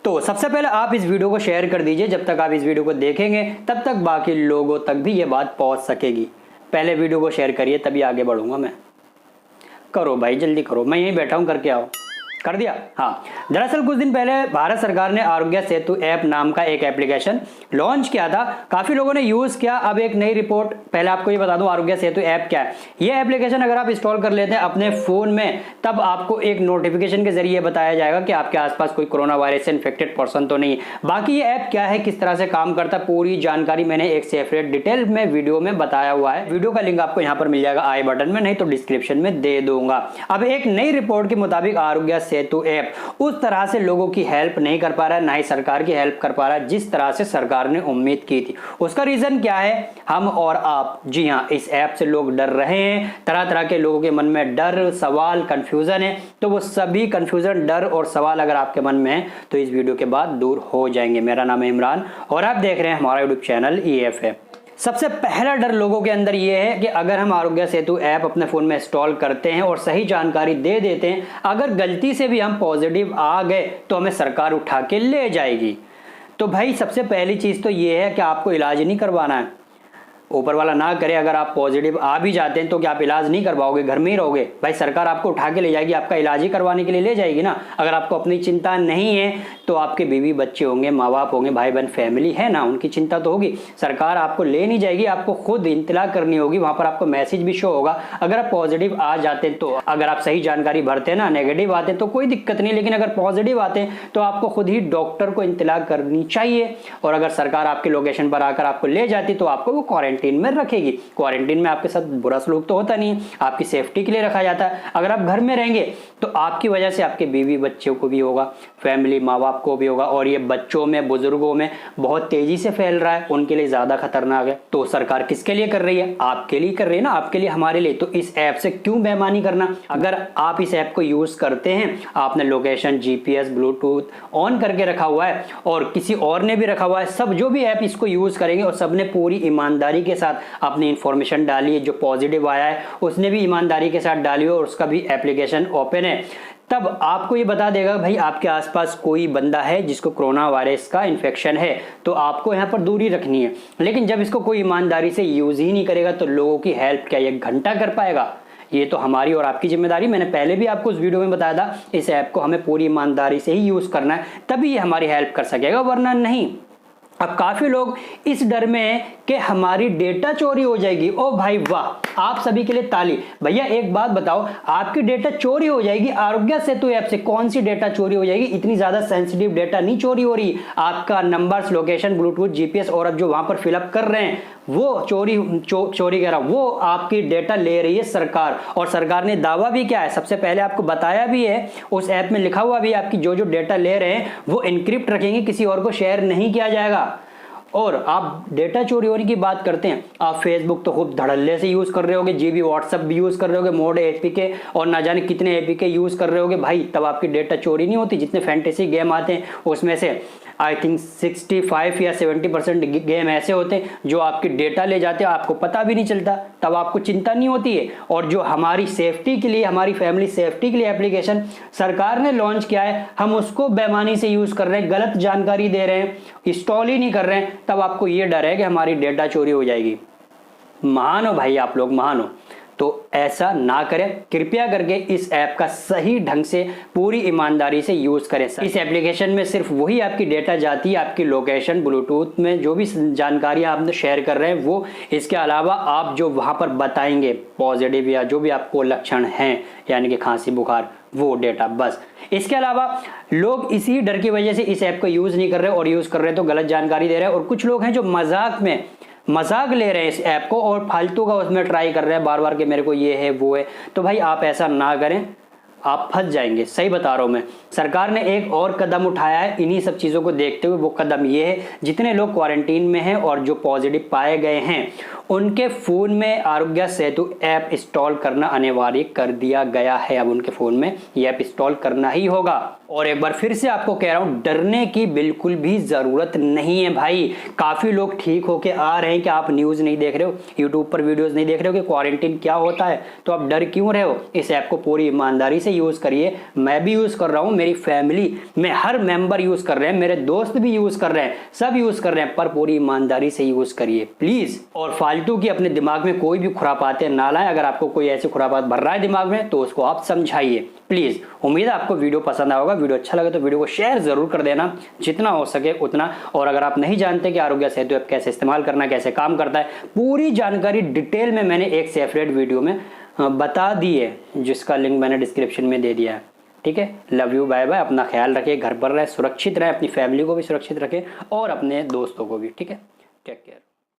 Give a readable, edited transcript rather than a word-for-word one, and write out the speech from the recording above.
तो सबसे पहले आप इस वीडियो को शेयर कर दीजिए। जब तक आप इस वीडियो को देखेंगे तब तक बाकी लोगों तक भी ये बात पहुंच सकेगी। पहले वीडियो को शेयर करिए तभी आगे बढ़ूंगा मैं। करो भाई, जल्दी करो, मैं यहीं बैठा हूं, करके आओ। कर दिया? हाँ। दरअसल कुछ दिन पहले भारत सरकार ने आरोग्य सेतु ऐप नाम का एक एप्लीकेशन लॉन्च किया था। काफी लोगों ने यूज किया। अब एक नई रिपोर्ट, पहले आपको ये बता दूं आरोग्य सेतु ऐप क्या है। ये एप्लीकेशन अगर आप इंस्टॉल कर लेते हैं अपने फोन में, तब आपको एक नोटिफिकेशन के जरिए बताया जाएगा कि आपके आसपास कोई कोरोना वायरस से इन्फेक्टेड पर्सन तो नहीं है। बाकी ये ऐप क्या है, किस तरह से काम करता है, पूरी जानकारी मैंने एक सेपरेट डिटेल में वीडियो में बताया हुआ है। वीडियो का लिंक आपको यहाँ पर मिल जाएगा आई बटन में, नहीं तो डिस्क्रिप्शन में दे दूंगा। अब एक नई रिपोर्ट के मुताबिक आरोग्य सेतु ऐप उस तरह से लोगों की हेल्प नहीं कर पा रहा है, ना ही सरकार की हेल्प कर पा रहा है जिस तरह से सरकार ने उम्मीद की थी। उसका रीजन क्या है, हम और आप। जी हां, इस ऐप से लोग डर रहे हैं। तरह तरह के लोगों के मन में डर, सवाल, कंफ्यूजन है। तो वो सभी कंफ्यूजन, डर और सवाल अगर आपके मन में है तो इस वीडियो के बाद दूर हो जाएंगे। मेरा नाम है इमरान और आप देख रहे हैं हमारा यूट्यूब चैनल EFA। सबसे पहला डर लोगों के अंदर यह है कि अगर हम आरोग्य सेतु ऐप अपने फोन में इंस्टॉल करते हैं और सही जानकारी दे देते हैं, अगर गलती से भी हम पॉजिटिव आ गए तो हमें सरकार उठा के ले जाएगी। तो भाई सबसे पहली चीज तो यह है कि आपको इलाज नहीं करवाना है। ऊपर वाला ना करे, अगर आप पॉजिटिव आ भी जाते हैं तो क्या आप इलाज नहीं करवाओगे, घर में ही रहोगे? भाई सरकार आपको उठा के ले जाएगी, आपका इलाज ही करवाने के लिए ले जाएगी ना। अगर आपको अपनी चिंता नहीं है तो आपके बीवी बच्चे होंगे, माँ बाप होंगे, भाई बहन फैमिली है ना, उनकी चिंता तो होगी। सरकार आपको ले नहीं जाएगी, आपको खुद इंतला करनी होगी। वहां पर आपको मैसेज भी शो होगा। अगर आप पॉजिटिव आ जाते हैं तो, अगर आप सही जानकारी भरते हैं ना, नेगेटिव आते हैं तो कोई दिक्कत नहीं, लेकिन अगर पॉजिटिव आते हैं तो आपको खुद ही डॉक्टर को इंतला करनी चाहिए। और अगर सरकार आपके लोकेशन पर आकर आपको ले जाती तो आपको वो क्वारंटीन में रखेगी। क्वारंटीन में आपके साथ बुरा सलूक तो होता नहीं है, आपकी सेफ्टी के लिए रखा जाता है। अगर आप घर में रहेंगे तो आपकी वजह से आपके बीवी बच्चों को भी होगा, फैमिली माँ बाप को भी होगा। और ये बच्चों में, बुजुर्गों में बहुत तेजी से फैल रहा है, उनके लिए ज्यादा खतरनाक है। तो सरकार किसके लिए कर रही है? आपके लिए कर रही है ना, आपके लिए, हमारे लिए। तो इस ऐप से क्यों बेईमानी करना? अगर आप इस ऐप को यूज करते हैं, आपने लोकेशन, GPS, ब्लूटूथ ऑन करके रखा हुआ है और किसी और ने भी रखा हुआ है, सब जो भी ऐप इसको यूज करेंगे और सबने पूरी ईमानदारी के साथ अपनी इंफॉर्मेशन डाली है, जो पॉजिटिव आया है उसने भी ईमानदारी के साथ डाली है और उसका भी एप्लीकेशन ओपन है, तब आपको ये बता देगा भाई आपके आसपास कोई बंदा है जिसको कोरोना वायरस का इन्फेक्शन है, तो आपको यहाँ पर दूरी रखनी है। लेकिन जब इसको कोई ईमानदारी से यूज ही नहीं करेगा तो लोगों की हेल्प क्या ये घंटा कर पाएगा? ये तो हमारी और आपकी जिम्मेदारी। मैंने पहले भी आपको उस वीडियो में बताया था, इस ऐप को हमें पूरी ईमानदारी से ही यूज करना है, तभी ये हमारी हेल्प कर सकेगा, वरना नहीं। अब काफी लोग इस डर में हैं कि हमारी डेटा चोरी हो जाएगी। ओ भाई वाह, आप सभी के लिए ताली। भैया एक बात बताओ, आपकी डेटा चोरी हो जाएगी आरोग्य सेतु ऐप से? कौन सी डेटा चोरी हो जाएगी? इतनी ज्यादा सेंसिटिव डेटा नहीं चोरी हो रही। आपका नंबर्स, लोकेशन, ब्लूटूथ, GPS और अब जो वहां पर फिलअप कर रहे हैं वो चोरी कह रहा हूं, वो आपकी डेटा ले रही है सरकार। और सरकार ने दावा भी किया है, सबसे पहले आपको बताया भी है, उस ऐप में लिखा हुआ भी है, आपकी जो जो डेटा ले रहे हैं वो एनक्रिप्ट रखेंगे, किसी और को शेयर नहीं किया जाएगा। और आप डेटा चोरी होने की बात करते हैं, आप फेसबुक तो खूब धड़ल्ले से यूज कर रहे होगे, GB व्हाट्सएप भी यूज कर रहे होगे, मोड APK और ना जाने कितने APK यूज कर रहे होगे भाई, तब आपकी डेटा चोरी नहीं होती। जितने फैंटेसी गेम आते हैं उसमें से आई थिंक 65 या 70% गेम ऐसे होते हैं जो आपकी डेटा ले जाते हैं, आपको पता भी नहीं चलता, तब आपको चिंता नहीं होती है। और जो हमारी सेफ्टी के लिए, हमारी फैमिली सेफ्टी के लिए एप्लीकेशन सरकार ने लॉन्च किया है, हम उसको बेईमानी से यूज कर रहे हैं, गलत जानकारी दे रहे हैं, इंस्टॉल ही नहीं कर रहे हैं, तब आपको ये डर है कि हमारी डेटा चोरी हो जाएगी। महान हो भाई आप लोग, महान हो। तो ऐसा ना करें, कृपया करके इस ऐप का सही ढंग से पूरी ईमानदारी से यूज करें। इस एप्लीकेशन में सिर्फ वही आपकी डेटा जाती है, आपकी लोकेशन, ब्लूटूथ में जो भी जानकारी आप शेयर कर रहे हैं वो। इसके अलावा आप जो वहां पर बताएंगे पॉजिटिव या जो भी आपको लक्षण हैं, यानी कि खांसी, बुखार, वो डेटा बस। इसके अलावा लोग इसी डर की वजह से इस ऐप को यूज नहीं कर रहे, और यूज कर रहे तो गलत जानकारी दे रहे हैं। और कुछ लोग हैं जो मजाक ले रहे हैं इस ऐप को और फालतू का उसमें ट्राई कर रहे हैं बार बार कि मेरे को ये है वो है। तो भाई आप ऐसा ना करें, आप फंस जाएंगे, सही बता रहा हूं मैं। सरकार ने एक और कदम उठाया है इन्हीं सब चीजों को देखते हुए। वो कदम ये है, जितने लोग क्वारंटीन में हैं और जो पॉजिटिव पाए गए हैं उनके फोन में आरोग्य सेतु ऐप इंस्टॉल करना अनिवार्य कर दिया गया है। अब उनके फोन में ये ऐप इंस्टॉल करना ही होगा। और एक बार फिर से आपको कह रहा हूं, डरने की बिल्कुल भी जरूरत नहीं है भाई। काफी लोग ठीक होके आ रहे हैं कि आप न्यूज नहीं देख रहे हो, यूट्यूब पर वीडियोस नहीं देख रहे हो कि क्वारंटीन क्या होता है, तो आप डर क्यों रहे हो? इस ऐप को पूरी ईमानदारी से यूज़ करिए। मैं भी यूज़ कर रहा हूँ, मेरी फैमिली में हर मेंबर यूज़ कर रहे हैं, मेरे दोस्त भी यूज़ कर रहे हैं, सब यूज़ कर रहे हैं, पर पूरी ईमानदारी से यूज़ करिए प्लीज़। और फालतू की अपने दिमाग में कोई भी खुरापातें ना लाएं। अगर आपको कोई ऐसी खुरापात भर रहा है दिमाग में तो उसको आप समझाइए प्लीज़। उम्मीद है आपको वीडियो पसंद आएगा। वीडियो अच्छा लगे तो वीडियो को शेयर ज़रूर कर देना जितना हो सके उतना। और अगर आप नहीं जानते कि आरोग्य सेतु ऐप कैसे इस्तेमाल करना है, कैसे काम करता है, पूरी जानकारी डिटेल में मैंने एक सेपरेट वीडियो में बता दी है, जिसका लिंक मैंने डिस्क्रिप्शन में दे दिया है। ठीक है, लव यू, बाय बाय। अपना ख्याल रखें, घर पर रहें, सुरक्षित रहें, अपनी फैमिली को भी सुरक्षित रखें और अपने दोस्तों को भी। ठीक है, टेक केयर।